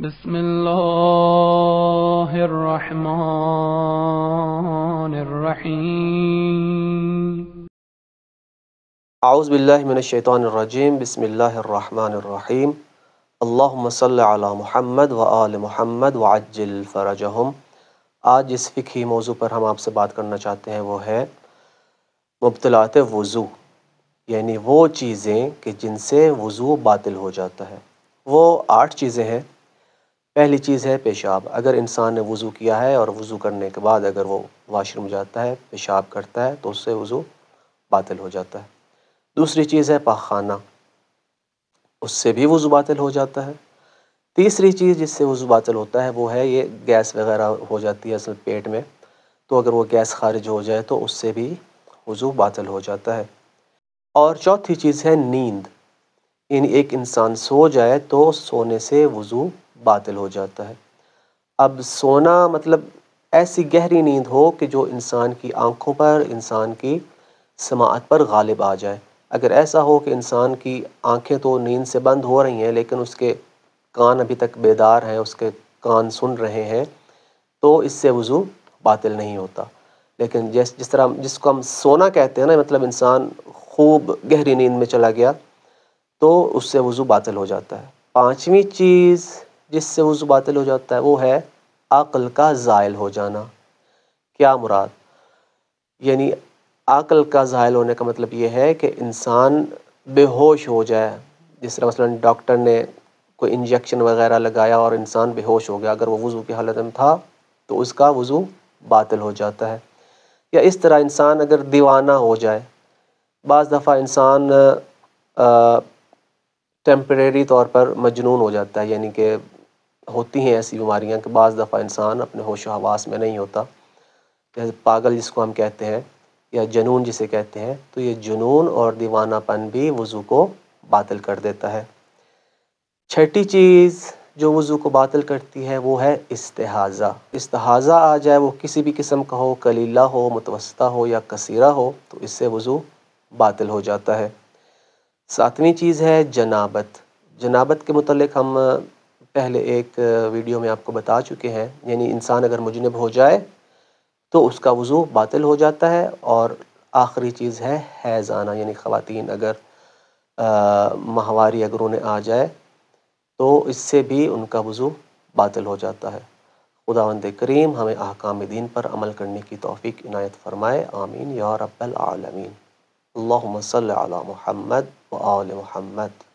بسم الله الرحمن الرحيم. اعوذ باللہ من الشیطان الرجیم. بسم اللہ الرحمن الرحیم. اللہم صل علی محمد و آل محمد وعجل فرجہم. آج جس فقہی موضوع پر ہم آپ سے بات کرنا چاہتے ہیں وہ ہے مبطلات وضو، یعنی وہ چیزیں کہ جن سے وضو باطل ہو جاتا ہے. وہ 8 چیزیں ہیں. پہلی چیز ہے پیشاب. اگر انسان نے وضو کیا ہے اور وضو کرنے کے بعد اگر وہ واش روم جاتا ہے، پیشاب کرتا ہے، تو اس سے وضو باطل ہو جاتا ہے. دوسری چیز ہے پاخانہ، اس سے بھی وضو باطل ہو جاتا ہے. تیسری چیز جس سے وضو باطل ہوتا ہے وہ ہے یہ گیس وغیرہ ہو جاتی ہے اصل پیٹ میں، تو اگر وہ گیس خارج ہو جائے تو اس سے بھی وضو باطل ہو جاتا ہے. اور چوتھی چیز ہے نیند، یعنی ایک انسان سو جائے تو سونے سے وضو باطل ہو جاتا ہے. اب سونا مطلب ایسی گہری نیند ہو کہ جو انسان کی آنکھوں پر، انسان کی سماعت پر غالب آ جائے. اگر ایسا ہو کہ انسان کی آنکھیں تو نیند سے بند ہو رہی ہیں لیکن اس کے کان ابھی تک بیدار ہیں، اس کے کان سن رہے ہیں، تو اس سے وضو باطل نہیں ہوتا. لیکن جس طرح جس کو ہم سونا کہتے ہیں نا، مطلب انسان خوب گہری نیند میں چلا گیا تو اس سے وضو باطل ہو جاتا ہے. پانچویں چیز جس سے وضو باطل ہو جاتا ہے وہ ہے عقل کا زائل ہو جانا. کیا مراد؟ یعنی عقل کا زائل ہونے کا مطلب یہ ہے کہ انسان بے ہوش ہو جائے. جس طرح مثلا ڈاکٹر نے کوئی انجیکشن وغیرہ لگایا اور انسان بے ہوش ہو گیا، اگر وہ وضو کی حالت میں تھا تو اس کا وضو باطل ہو جاتا ہے. یا اس طرح انسان اگر دیوانہ ہو جائے. بعض دفعہ انسان ٹیمپریری طور پر مجنون ہو جاتا ہے، یعنی کہ ہوتی ہیں ایسی بیماریاں کہ بعض دفعہ انسان اپنے ہوش و حواس میں نہیں ہوتا، جیسے پاگل جس کو ہم کہتے ہیں یا جنون جسے کہتے ہیں. تو یہ جنون اور دیوانہ پن بھی وضو کو باطل کر دیتا ہے. چھٹی چیز جو وضو کو باطل کرتی ہے وہ ہے استحاضہ. استحاضہ آ جائے، وہ کسی بھی قسم کا ہو، قلیلہ ہو، متوسطہ ہو یا کثیرہ ہو، تو اس سے وضو باطل ہو جاتا ہے. ساتویں چیز ہے جنابت. جنابت کے متعلق ہم پہلے ایک ویڈیو میں آپ کو بتا چکے ہیں. یعنی انسان اگر مجنب ہو جائے تو اس کا وضو باطل ہو جاتا ہے. اور آخری چیز ہے حیض آنا، یعنی خواتین اگر ماہواری اگر انہیں آ جائے تو اس سے بھی ان کا وضو باطل ہو جاتا ہے. خداوند کریم ہمیں احکام دین پر عمل کرنے کی توفیق عنایت فرمائے. آمین یا رب العالمین. اللہم صل علی محمد و آل محمد.